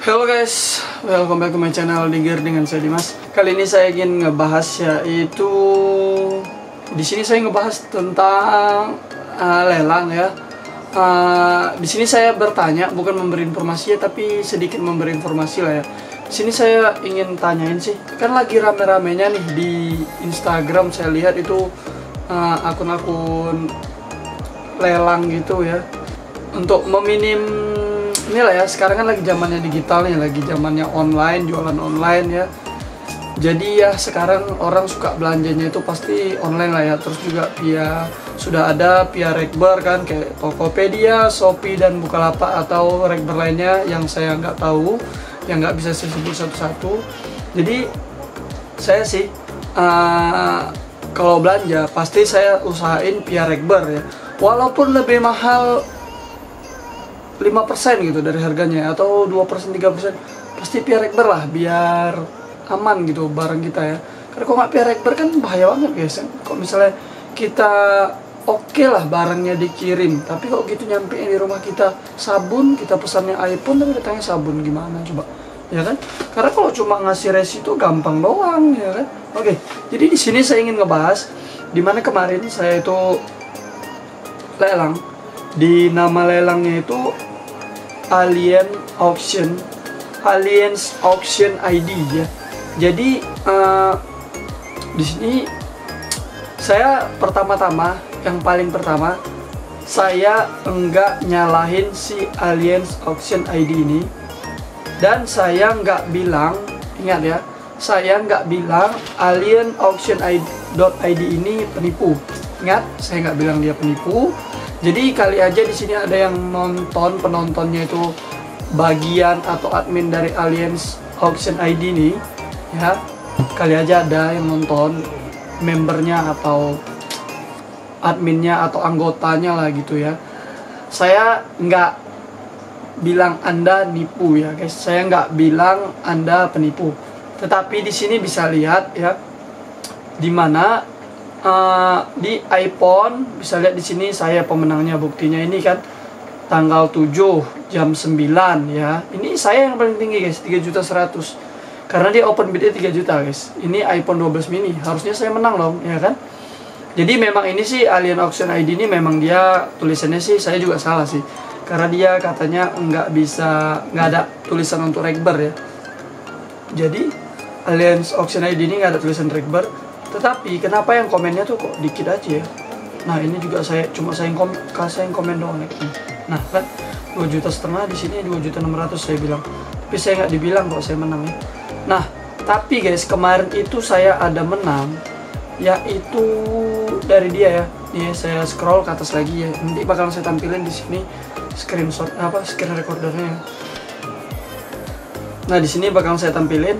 Halo guys, welcome back to my channel Digger dengan saya Dimas. Kali ini saya ingin ngebahas yaitu di sini saya ngebahas tentang lelang ya. Di sini saya bertanya, bukan memberi informasi ya, tapi sedikit memberi informasi lah ya. Di sini saya ingin tanyain sih, kan lagi rame-ramenya nih di Instagram, saya lihat itu akun-akun lelang gitu ya. Untuk inilah ya, sekarang kan lagi zamannya digital nih, lagi zamannya online, jualan online ya. Jadi ya sekarang orang suka belanjanya itu pasti online lah ya. Terus juga sudah ada via Rekber kan, kayak Tokopedia, Shopee dan Bukalapak atau Rekber lainnya yang saya nggak tahu, yang nggak bisa saya sebut satu-satu. Jadi saya sih kalau belanja pasti saya usahain via Rekber ya. Walaupun lebih mahal 5% gitu dari harganya, atau 2%, 3%, pasti via Rekber lah, biar aman gitu barang kita ya. Karena kalau nggak via Rekber kan bahaya banget guys. Kalau misalnya kita oke lah barangnya dikirim, tapi kok gitu nyampein di rumah kita sabun, kita pesannya iPhone tapi datangnya sabun, gimana coba ya kan? Karena kalau cuma ngasih resito gampang doang ya kan. Oke, jadi di sini saya ingin ngebahas dimana kemarin saya itu lelang. Di nama lelangnya itu Aliens Auction ID ya. Jadi di sini saya yang paling pertama saya enggak nyalahin si Aliens Auction ID ini, dan saya enggak bilang, ingat ya, saya enggak bilang Alien Auction ID ini penipu. Ingat, saya enggak bilang dia penipu. Jadi kali aja di sini ada yang nonton, penontonnya itu bagian atau admin dari Aliens Auction ID nih ya. Kali aja ada yang nonton, membernya atau adminnya atau anggotanya lah gitu ya. Saya nggak bilang Anda nipu ya guys. Saya nggak bilang Anda penipu. Tetapi di sini bisa lihat ya, dimana di iPhone bisa lihat di sini saya pemenangnya, buktinya ini kan tanggal 7 jam 9 ya. Ini saya yang paling tinggi guys, 3.100.000. Karena dia open bidnya 3 juta guys. Ini iPhone 12 mini, harusnya saya menang dong ya kan. Jadi memang ini sih Alien Auction ID ini memang dia tulisannya sih saya juga salah sih. Karena dia katanya nggak ada tulisan untuk Rekber ya. Jadi Aliens Auction ID ini nggak ada tulisan Rekber. Tetapi kenapa yang komennya tuh kok dikit aja ya? Nah ini juga saya yang komen doang ya. Nah kan 2,5 juta di sini 2.600.000 saya bilang. Tapi saya nggak dibilang kok saya menang ya. Nah tapi guys, kemarin itu saya ada menang, yaitu dari dia ya. Nih saya scroll ke atas lagi ya. Nanti bakalan saya tampilin di sini screen recordernya. Nah di sini bakalan saya tampilin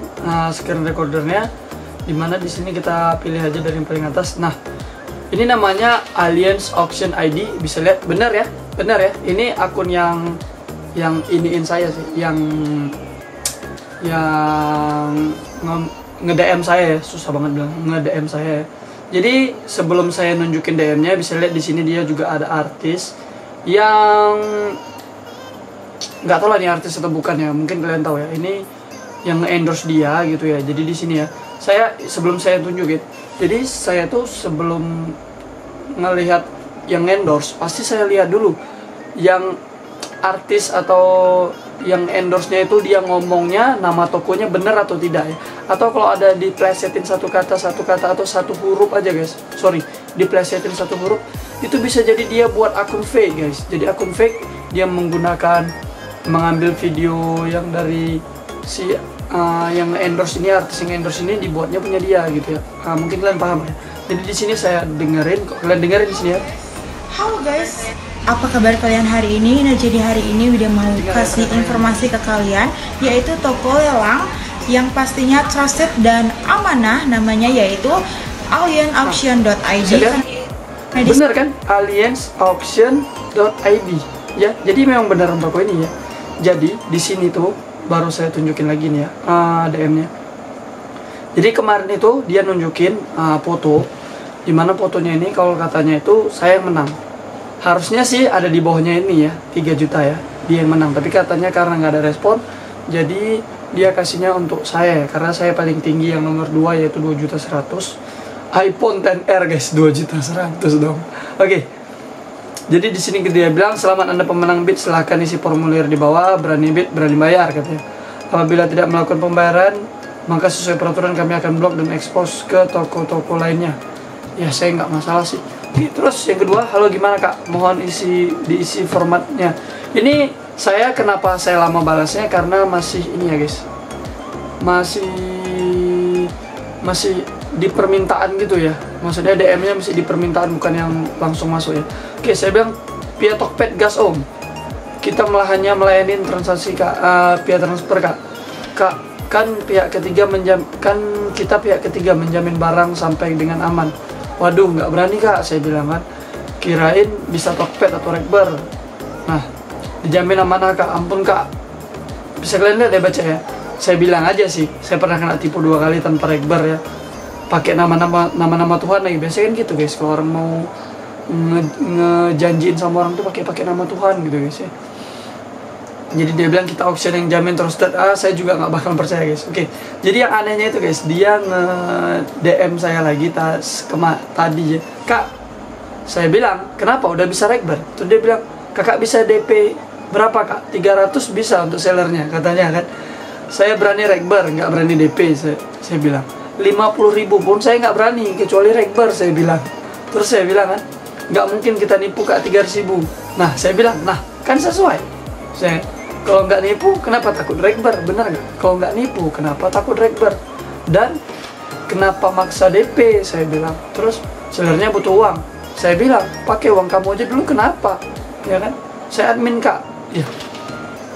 screen recordernya. Dimana di sini kita pilih aja dari yang paling atas. Nah ini namanya Aliens Auction ID, bisa lihat, benar ya. Ini akun yang iniin saya sih, yang nge-DM saya ya, susah banget bilang nge-DM saya ya. Jadi sebelum saya nunjukin DM-nya, bisa lihat di sini dia juga ada artis yang nggak tahu lah ini artis atau bukan ya, mungkin kalian tahu ya. Ini yang nge-endorse dia gitu ya. Jadi di sini ya, sebelum saya tunjukin, jadi saya tuh sebelum ngelihat yang endorse pasti saya lihat dulu yang artis atau yang endorse-nya itu dia ngomongnya nama tokonya bener atau tidak ya. Atau kalau ada diplesetin satu kata atau satu huruf aja guys, diplesetin satu huruf, itu bisa jadi dia buat akun fake guys. Jadi akun fake, dia mengambil video yang dari si yang endorse ini, artis yang endorse ini dibuatnya punya dia gitu ya. Mungkin kalian paham ya. Jadi di sini saya kalian dengerin di sini ya. Halo guys, apa kabar kalian hari ini? Nah jadi hari ini udah mau kasih informasi ke kalian, yaitu toko lelang yang pastinya trusted dan amanah, namanya yaitu aliensauction.id. Bener kan? aliensauction.id ya. Jadi memang beneran toko ini ya. Jadi di sini tuh baru saya tunjukin lagi nih ya DM-nya. Jadi kemarin itu dia nunjukin foto, dimana fotonya ini kalau katanya itu saya yang menang. Harusnya sih ada di bawahnya ini ya, 3 juta ya, dia yang menang. Tapi katanya karena nggak ada respon, Jadi dia kasihnya untuk saya karena saya paling tinggi yang nomor 2 yaitu 2.100.000. iPhone XR guys, 2.100.000 dong. Oke. Jadi di sini dia bilang, selamat Anda pemenang bid, silahkan isi formulir di bawah, berani bid, berani bayar katanya. Apabila tidak melakukan pembayaran, maka sesuai peraturan kami akan blok dan expose ke toko-toko lainnya. Ya saya nggak masalah sih. Oke, terus yang kedua, halo gimana kak? Mohon diisi formatnya. Ini saya kenapa saya lama balasnya karena masih ini ya guys. Masih di permintaan gitu ya. Maksudnya DM-nya masih di permintaan, bukan yang langsung masuk ya. Oke, saya bilang via Tokped gas om. Kita hanya melayani transaksi kak, via transfer kak. Kak, kan kita pihak ketiga menjamin barang sampai dengan aman. Waduh, nggak berani kak, saya bilang kan. Kirain bisa Tokped atau Rekber. Nah, dijamin amanah kak, ampun kak. Bisa kalian lihat ya baca ya. Saya bilang aja sih, saya pernah kena tipu 2 kali tanpa Rekber ya. Pakai nama Tuhan lagi. Biasanya kan gitu guys, kalau orang mau ngejanjiin sama orang tuh pakai nama Tuhan gitu guys ya. Jadi dia bilang kita auction yang jamin trusted. Saya juga nggak bakal percaya guys. Oke. Jadi yang anehnya itu guys, dia nge-DM saya lagi tadi ya. Kak, saya bilang, kenapa udah bisa Rekber? Terus dia bilang, kakak bisa DP berapa kak? 300 bisa untuk sellernya katanya kan. Saya berani Rekber, nggak berani DP. Saya bilang 50.000 pun saya nggak berani kecuali Rekber, saya bilang. Terus saya bilang kan, nggak mungkin kita nipu kak 300.000. Nah saya bilang, nah kan sesuai. Kalau nggak nipu, kenapa takut Rekber? Benar nggak? Kalau nggak nipu, kenapa takut Rekber? Dan kenapa maksa DP? Saya bilang. Terus sellernya butuh uang. Saya bilang, pakai uang kamu aja dulu, kenapa? Ya kan? Saya admin kak. Ya,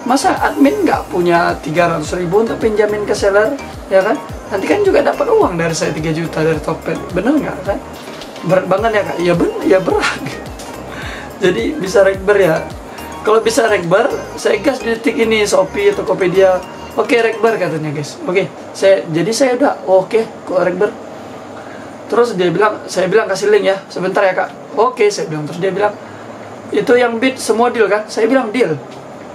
masa admin nggak punya 300.000 untuk pinjamin ke seller? Ya kan? Nanti kan juga dapat uang dari saya 3 juta dari Tokped. Bener nggak kan? Berat banget ya kak? Ya berat. Jadi bisa Rekber ya. Kalau bisa Rekber, saya gas di detik ini Shopee, Tokopedia. Oke, Rekber katanya guys. Oke, jadi saya udah oke kok Rekber. Terus saya bilang kasih link ya, sebentar ya kak. Oke, saya bilang. Terus dia bilang, itu yang bid semua deal kan? Saya bilang deal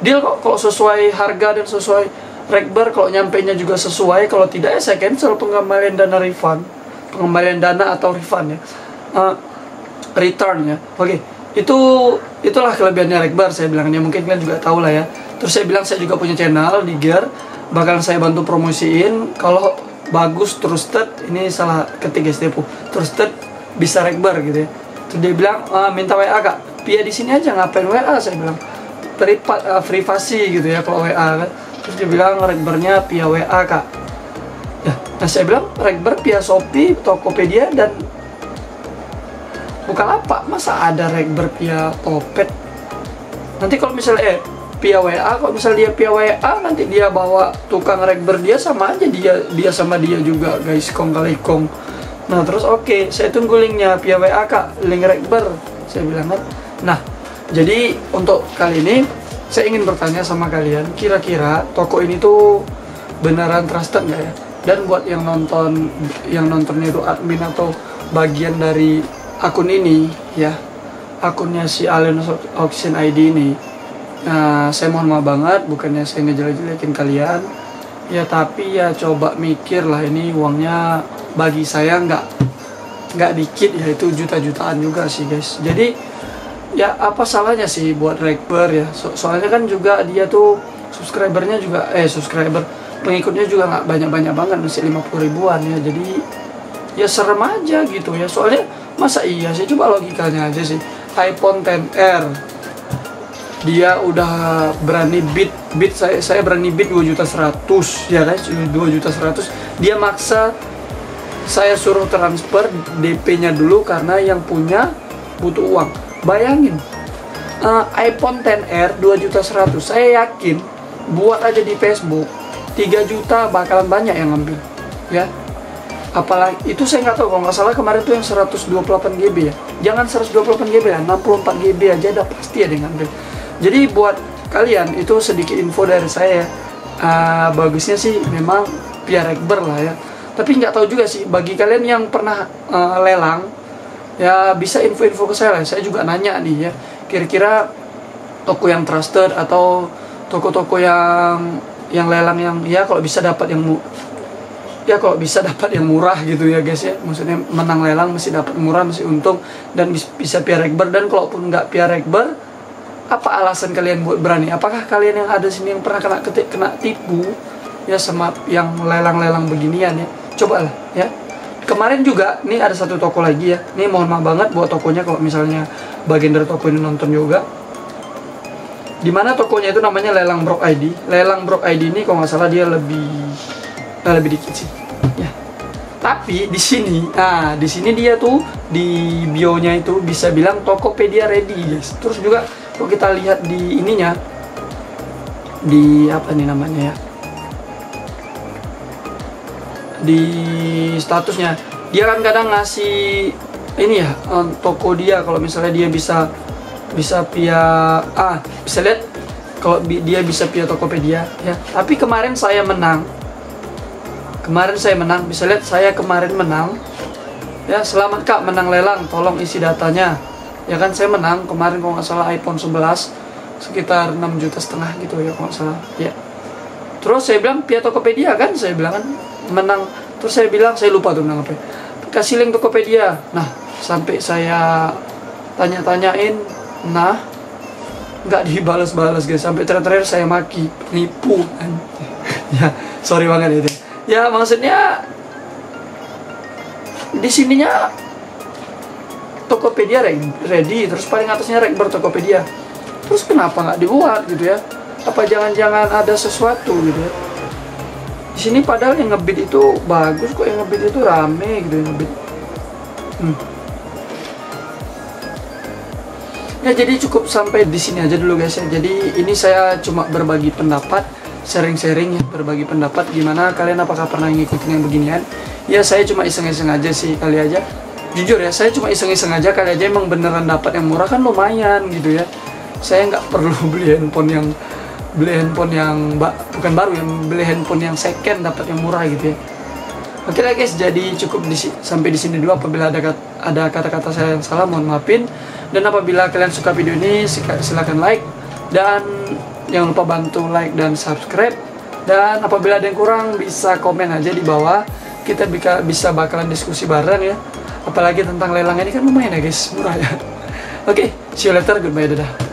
kok, kalau sesuai harga dan sesuai Rekber, kalau nyampainya juga sesuai. Kalau tidak ya saya cancel pengembalian dana refund, pengembalian dana atau refund ya, return ya. Oke. Itulah kelebihannya Rekber, saya bilang. Ya mungkin kalian juga tahu lah ya. Terus saya bilang saya juga punya channel di Gear, bakalan saya bantu promosiin. Kalau bagus trusted, ini salah ketik guys, depo trusted bisa Rekber gitu ya. Terus dia bilang minta WA kak. Via di sini aja, ngapain WA, saya bilang. Privasi gitu ya kalau WA kan. Terus dia bilang Rekbernya via WA kak. Ya, nah saya bilang Rekber via Shopee, Tokopedia dan Bukalapak. Masa ada Rekber via Tokped? Nanti kalau misalnya via WA, kalau misalnya dia via WA, nanti dia bawa tukang Rekber dia sama aja, dia sama dia juga guys, kong kali kong. Nah terus oke, saya tunggu linknya via WA kak, link Rekber, saya bilang kan. Nah jadi untuk kali ini saya ingin bertanya sama kalian, kira-kira toko ini tuh beneran trusted nggak ya? Dan buat yang nontonnya itu admin atau bagian dari akun ini ya, akunnya si Alien Auction ID ini. Nah saya mohon maaf banget, bukannya saya ngejelek-jelekin kalian ya, tapi ya coba mikir lah, ini uangnya bagi saya nggak dikit ya, itu juta-jutaan juga sih guys. Jadi ya apa salahnya sih buat Rekber ya, soalnya kan juga dia tuh subscribernya juga pengikutnya juga nggak banyak-banyak banget, masih 50 ribuan ya. Jadi ya serem aja gitu ya, soalnya masa iya sih, coba logikanya aja sih. iPhone XR dia udah berani bid saya berani bid 2.100.000 ya guys, 2.100.000. Dia maksa saya suruh transfer DP-nya dulu karena yang punya butuh uang. Bayangin, iPhone XR 2.100.000, saya yakin buat aja di Facebook 3 juta bakalan banyak yang ngambil ya. Apalagi itu saya nggak tahu, kalau nggak salah kemarin tuh yang 128 GB ya, jangan 128 GB lah, 64 GB aja udah pasti ada yang ngambil. Jadi buat kalian itu sedikit info dari saya. Bagusnya sih memang via Rekber lah ya, tapi nggak tahu juga sih bagi kalian yang pernah lelang ya, bisa info-info ke saya lah. Saya juga nanya nih ya, kira-kira toko yang trusted atau toko-toko yang yang lelang yang ya kalau bisa dapat yang murah gitu ya guys ya. Maksudnya menang lelang mesti dapat murah, mesti untung, dan bisa piara ekber. Dan kalaupun nggak piara ekber, apa alasan kalian buat berani? Apakah kalian yang ada sini yang pernah kena tipu ya sama yang lelang-lelang beginian ya? Cobalah ya. Kemarin juga nih ada satu toko lagi ya. Nih mohon maaf banget buat tokonya kalau misalnya bagian dari toko ini nonton juga. Dimana tokonya itu namanya Lelang Brok ID. Lelang Brok ID ini kalau nggak salah dia lebih dikit sih ya. Tapi di sini dia tuh di bio-nya itu bisa bilang Tokopedia ready guys. Terus juga kalau kita lihat di ininya, di apa nih namanya ya, di statusnya dia kan kadang ngasih ini ya, toko dia kalau misalnya dia bisa bisa lihat kalau dia bisa via Tokopedia ya. Tapi kemarin saya menang, bisa lihat saya kemarin menang ya. Selamat Kak menang lelang, tolong isi datanya ya kan. Saya menang kemarin kalau nggak salah iPhone 11 sekitar 6,5 juta gitu ya kalau nggak salah ya. Terus saya bilang via Tokopedia kan, saya bilang kan menang. Terus saya bilang saya lupa tuh menang apa, kasih link Tokopedia. Nah sampai saya tanya-tanyain, nah nggak dibalas-balas guys. Sampai terakhir saya maki, nipu kan. Ya sorry banget itu ya. Maksudnya di sininya Tokopedia ready, terus paling atasnya Rekber Tokopedia. Terus kenapa nggak dibuat gitu ya? Apa jangan-jangan ada sesuatu gitu ya? Di sini padahal yang ngebit itu bagus kok, yang ngebit itu rame gitu yang ngebit. Ya jadi cukup sampai di sini aja dulu guys ya. Jadi ini saya cuma berbagi pendapat, sharing-sharing ya, berbagi pendapat. Gimana kalian, apakah pernah ngikutin yang beginian? Ya saya cuma iseng-iseng aja sih kali aja. Jujur ya, saya cuma iseng-iseng aja kali aja. Emang beneran dapat yang murah kan lumayan gitu ya. Saya nggak perlu beli handphone yang bukan baru, yang beli handphone yang second dapat yang murah gitu ya. Oke lah guys, jadi cukup sampai di sini dulu. Apabila ada kata-kata saya yang salah mohon maafin. Dan apabila kalian suka video ini silahkan like, dan jangan lupa bantu like dan subscribe. Dan apabila ada yang kurang bisa komen aja di bawah, kita bisa bakalan diskusi bareng ya. Apalagi tentang lelang ini kan lumayan ya guys, murah ya. Oke, see you later, goodbye, dadah.